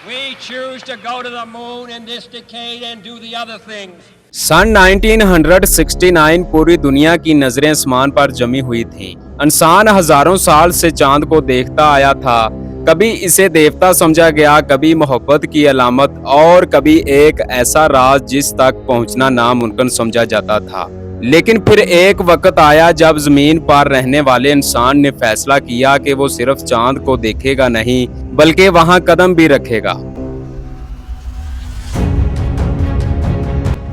We choose to go to the moon in this decade and do the other things. सन 1969 पूरी दुनिया की नजरें आसमान पर जमी हुई थीं। इंसान हजारों साल से चांद को देखता आया था। कभी इसे देवता समझा गया, कभी मोहब्बत की अलामत और कभी एक ऐसा राज जिस तक पहुंचना नामुमकिन समझा जाता था। लेकिन फिर एक वक्त आया जब जमीन पर रहने वाले इंसान ने फैसला किया कि वो सिर्फ चांद को देखेगा नहीं बल्कि वहां कदम भी रखेगा।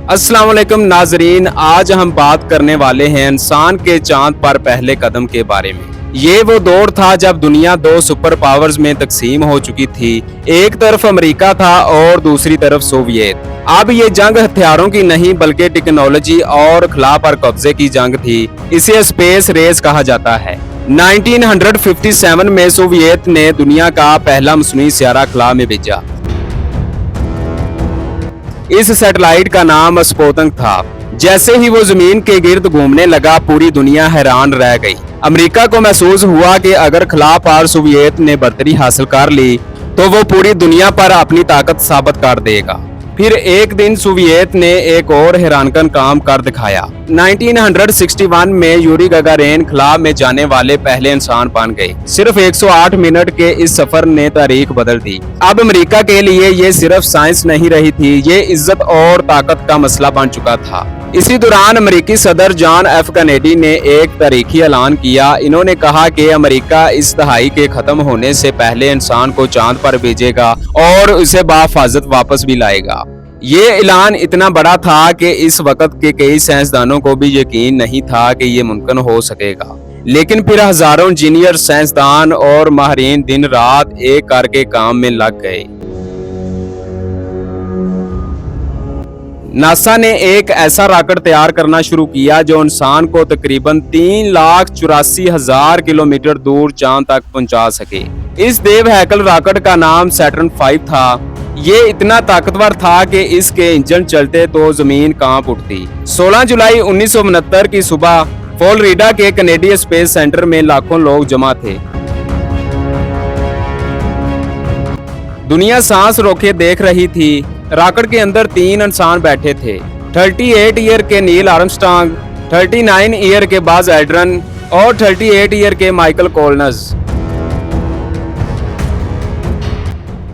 अस्सलाम वालेकुम नाजरीन, आज हम बात करने वाले हैं इंसान के चांद पर पहले कदम के बारे में। ये वो दौर था जब दुनिया दो सुपर पावर्स में तकसीम हो चुकी थी। एक तरफ अमेरिका था और दूसरी तरफ सोवियत। अब ये जंग हथियारों की नहीं बल्कि टेक्नोलॉजी और खला पर कब्जे की जंग थी। इसे स्पेस रेस कहा जाता है। 1957 में सोवियत ने दुनिया का पहला मसनूई सियारा खला में भेजा। इस सैटेलाइट का नाम स्पुतनिक था। जैसे ही वो जमीन के गिर्द घूमने लगा, पूरी दुनिया हैरान रह गई। अमेरिका को महसूस हुआ कि अगर खला पर सोवियत ने बढ़तरी हासिल कर ली तो वो पूरी दुनिया पर अपनी ताकत साबित कर देगा। फिर एक दिन सोवियत ने एक और हैरानकुन काम कर दिखाया। 1961 में यूरी गगारिन खला में जाने वाले पहले इंसान बन गए। सिर्फ 108 मिनट के इस सफर ने तारीख बदल दी। अब अमेरिका के लिए ये सिर्फ साइंस नहीं रही थी, ये इज्जत और ताकत का मसला बन चुका था। इसी दौरान अमेरिकी सदर जॉन एफ कैनेडी ने एक तारीखी ऐलान किया। इन्होंने कहा कि अमेरिका इस दहाई के खत्म होने से पहले इंसान को चांद पर भेजेगा और उसे बाहिफाजत वापस भी लाएगा। ये ऐलान इतना बड़ा था कि इस वक्त के कई साइंसदानों को भी यकीन नहीं था कि ये मुमकिन हो सकेगा। लेकिन फिर हजारों इंजीनियर, साइंसदान और माहिरीन दिन रात एक करके काम में लग गए। नासा ने एक ऐसा रॉकेट तैयार करना शुरू किया जो इंसान को तकरीबन 3,84,000 किलोमीटर दूर चांद तक पहुंचा सके। इस देव हैकल रॉकेट का नाम सैटर्न 5 था। ये इतना ताकतवर था कि इसके इंजन चलते तो जमीन कांप उठती। 16 जुलाई 1969 की सुबह फ्लोरिडा के कैनेडी स्पेस सेंटर में लाखों लोग जमा थे। दुनिया सांस रोके देख रही थी। रॉकेट के अंदर 3 इंसान बैठे थे। 38 ईयर के नील आर्मस्ट्रांग, 39 ईयर के बज एल्ड्रिन और 38 ईयर के माइकल कोलिन्स।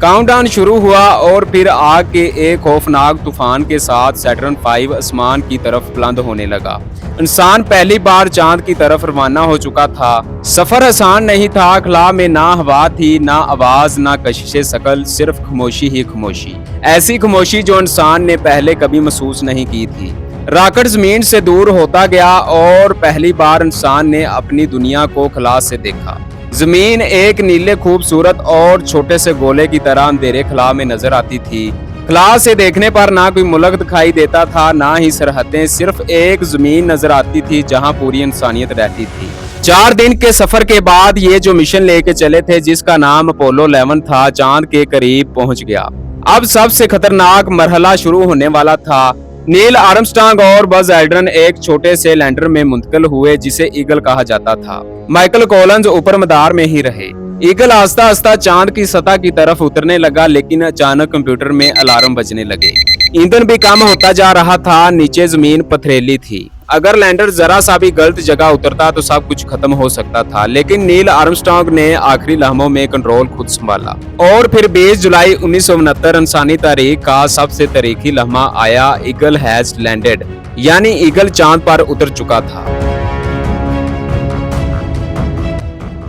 काउंटडाउन शुरू हुआ और फिर आग के एक खौफनाक तूफान के साथ सैटर्न 5 आसमान की तरफ बुलंद होने लगा। इंसान पहली बार चांद की तरफ रवाना हो चुका था। सफर आसान नहीं था। खला में ना हवा थी, ना आवाज, ना कशिशे शकल, सिर्फ खामोशी ही खामोशी। ऐसी खामोशी जो इंसान ने पहले कभी महसूस नहीं की थी। रॉकेट जमीन से दूर होता गया और पहली बार इंसान ने अपनी दुनिया को खला से देखा। जमीन एक नीले खूबसूरत और छोटे से गोले की तरह अंधेरे खला में नजर आती थी। खला से देखने पर ना कोई मुल्क दिखाई देता था, ना ही सरहदें, सिर्फ एक जमीन नजर आती थी जहां पूरी इंसानियत रहती थी। 4 दिन के सफर के बाद ये जो मिशन लेके चले थे, जिसका नाम अपोलो 11 था, चांद के करीब पहुंच गया। अब सबसे खतरनाक मरहला शुरू होने वाला था। नील आर्मस्ट्रांग और बज एल्ड्रिन एक छोटे से लैंडर में मुंतकिल हुए जिसे ईगल कहा जाता था। माइकल कोलिन्स ऊपर मदार में ही रहे। ईगल आस्ता आस्ता चांद की सतह की तरफ उतरने लगा, लेकिन अचानक कंप्यूटर में अलार्म बजने लगे। ईंधन भी कम होता जा रहा था। नीचे जमीन पथरीली थी। अगर लैंडर जरा सा भी गलत जगह उतरता तो सब कुछ खत्म हो सकता था। लेकिन नील आर्मस्ट्रांग ने आखिरी लम्हों में कंट्रोल खुद संभाला और फिर 20 जुलाई 1969 इंसानी तारीख का सबसे तारीखी लम्हा आया। ईगल हैज लैंडेड, यानी ईगल चांद पर उतर चुका था।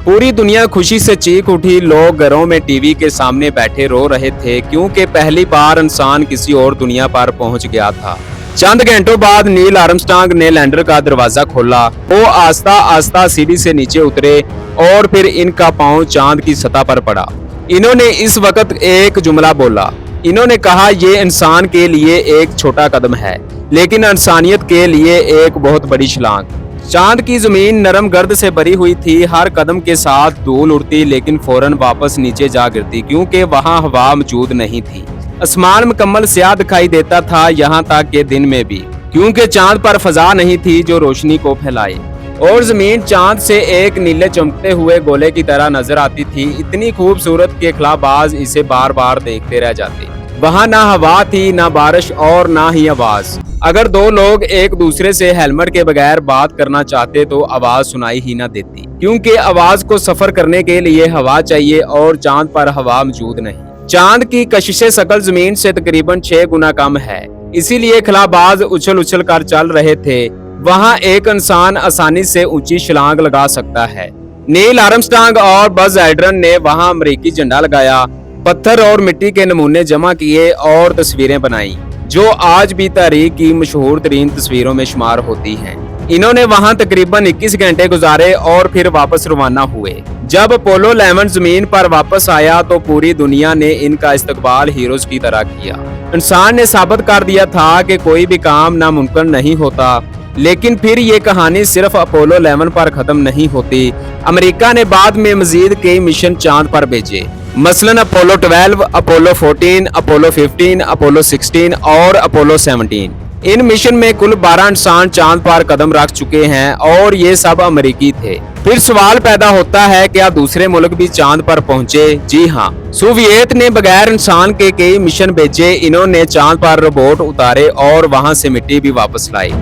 पूरी दुनिया खुशी से चीख उठी। लोग घरों में टीवी के सामने बैठे रो रहे थे क्योंकि पहली बार इंसान किसी और दुनिया पर पहुंच गया था। चंद घंटों बाद नील आर्मस्ट्रांग ने लैंडर का दरवाजा खोला। वो आस्ता आस्ता सीढ़ी से नीचे उतरे और फिर इनका पांव चांद की सतह पर पड़ा। इन्होंने इस वक्त एक जुमला बोला। इन्होंने कहा, ये इंसान के लिए एक छोटा कदम है लेकिन इंसानियत के लिए एक बहुत बड़ी छलांग। चांद की जमीन नरम गर्द से भरी हुई थी। हर कदम के साथ धूल उड़ती लेकिन फौरन वापस नीचे जा गिरती क्योंकि वहां हवा मौजूद नहीं थी। आसमान मुकम्मल स्याह दिखाई देता था, यहाँ तक कि दिन में भी, क्योंकि चांद पर फजा नहीं थी जो रोशनी को फैलाए। और जमीन चांद से एक नीले चमकते हुए गोले की तरह नजर आती थी। इतनी खूबसूरत के खिलाबाज इसे बार बार देखते रह जाते। वहाँ ना हवा थी, ना बारिश और ना ही आवाज। अगर दो लोग एक दूसरे से हेलमेट के बगैर बात करना चाहते तो आवाज सुनाई ही ना देती, क्योंकि आवाज को सफर करने के लिए हवा चाहिए और चांद पर हवा मौजूद नहीं। चांद की कशिशे शकल जमीन से तकरीबन 6 गुना कम है, इसीलिए खिलाबाज उछल उछल कर चल रहे थे। वहाँ एक इंसान आसानी से ऊंची छलांग लगा सकता है। नील आर्मस्ट्रांग और बज एल्ड्रिन ने वहाँ अमेरिकी झंडा लगाया, पत्थर और मिट्टी के नमूने जमा किए और तस्वीरें बनाई, जो आज भी तारीख की मशहूर तरीन तस्वीरों में शुमार होती हैं। इन्होंने वहां तकरीबन 21 घंटे गुजारे और फिर वापस रवाना हुए। जब अपोलो 11 जमीन पर वापस आया तो पूरी दुनिया ने इनका इस्तकबाल हीरोज की तरह किया। इंसान ने साबित कर दिया था कि कोई भी काम नामुमकिन नहीं होता। लेकिन फिर ये कहानी सिर्फ अपोलो 11 पर खत्म नहीं होती। अमेरिका ने बाद में मजीद कई मिशन चांद पर भेजे, मसलन अपोलो 12, अपोलो 14, अपोलो 15, अपोलो 16 और अपोलो 17। इन मिशन में कुल 12 इंसान चांद पर कदम रख चुके हैं और ये सब अमेरिकी थे। फिर सवाल पैदा होता है, क्या दूसरे मुल्क भी चांद पर पहुंचे? जी हाँ, सोवियत ने बगैर इंसान के कई मिशन भेजे। इन्होंने चांद पर रोबोट उतारे और वहां से मिट्टी भी वापस लाई।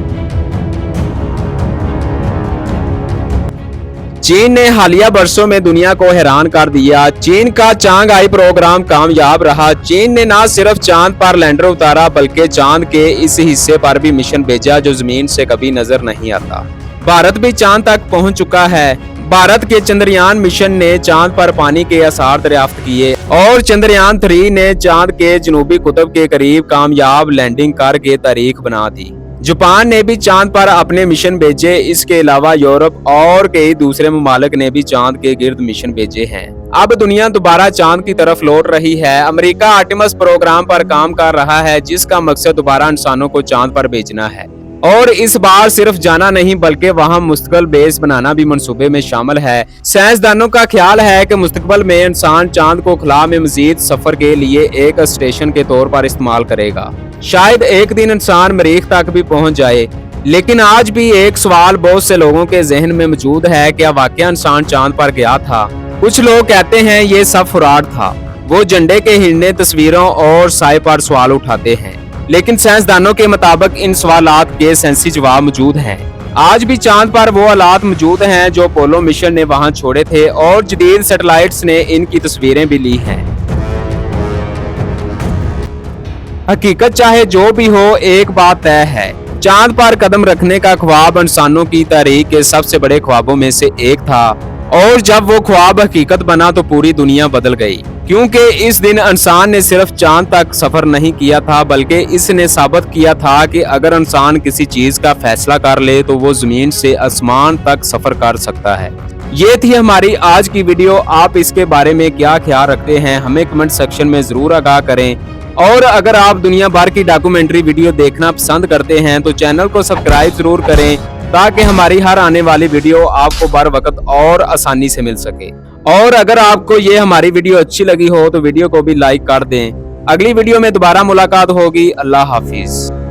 चीन ने हालिया बरसों में दुनिया को हैरान कर दिया। चीन का चांगआई प्रोग्राम कामयाब रहा। चीन ने न सिर्फ चांद पर लैंडर उतारा बल्कि चांद के इस हिस्से पर भी मिशन भेजा जो जमीन से कभी नजर नहीं आता। भारत भी चांद तक पहुंच चुका है। भारत के चंद्रयान मिशन ने चांद पर पानी के आसार दरियाफ्त किए और चंद्रयान 3 ने चांद के जनूबी कुतुब के करीब कामयाब लैंडिंग करके तारीख बना दी। जापान ने भी चांद पर अपने मिशन भेजे। इसके अलावा यूरोप और कई दूसरे ममालिक ने भी चांद के गिर्द मिशन भेजे हैं। अब दुनिया दोबारा चांद की तरफ लौट रही है। अमेरिका आर्टेमिस प्रोग्राम पर काम कर रहा है, जिसका मकसद दोबारा इंसानों को चांद पर भेजना है। और इस बार सिर्फ जाना नहीं बल्कि वहां मुस्तकिल बेस बनाना भी मंसूबे में शामिल है। साइंसदानों का ख्याल है कि मुस्तकबिल में इंसान चांद को खला में मजीद सफर के लिए एक स्टेशन के तौर पर इस्तेमाल करेगा। शायद एक दिन इंसान मरीख तक भी पहुंच जाए। लेकिन आज भी एक सवाल बहुत से लोगों के जहन में मौजूद है, क्या वाकई इंसान चांद पर गया था? कुछ लोग कहते हैं ये सब फ्रॉड था। वो झंडे के हिलने, तस्वीरों और साए पर सवाल उठाते हैं। लेकिन साइंसदानों के मुताबिक इन सवालात के साइंसी जवाब मौजूद हैं। आज भी चांद पर वो हालात मौजूद हैं जो अपोलो मिशन ने वहां छोड़े थे और जदीद सैटेलाइट्स ने इनकी तस्वीरें भी ली हैं। हकीकत चाहे जो भी हो, एक बात तय है, चांद पर कदम रखने का ख्वाब इंसानों की तारीख के सबसे बड़े ख्वाबों में से एक था। और जब वो ख्वाब हकीकत बना तो पूरी दुनिया बदल गई, क्योंकि इस दिन इंसान ने सिर्फ चांद तक सफर नहीं किया था बल्कि इसने साबित किया था कि अगर इंसान किसी चीज का फैसला कर ले तो वो जमीन से आसमान तक सफर कर सकता है। ये थी हमारी आज की वीडियो। आप इसके बारे में क्या ख्याल रखते हैं, हमें कमेंट सेक्शन में जरूर आगाह करें। और अगर आप दुनिया भर की डॉक्यूमेंट्री वीडियो देखना पसंद करते हैं तो चैनल को सब्सक्राइब जरूर करें, ताकि हमारी हर आने वाली वीडियो आपको बर वक्त और आसानी से मिल सके। और अगर आपको ये हमारी वीडियो अच्छी लगी हो तो वीडियो को भी लाइक कर दें। अगली वीडियो में दोबारा मुलाकात होगी। अल्लाह हाफिज।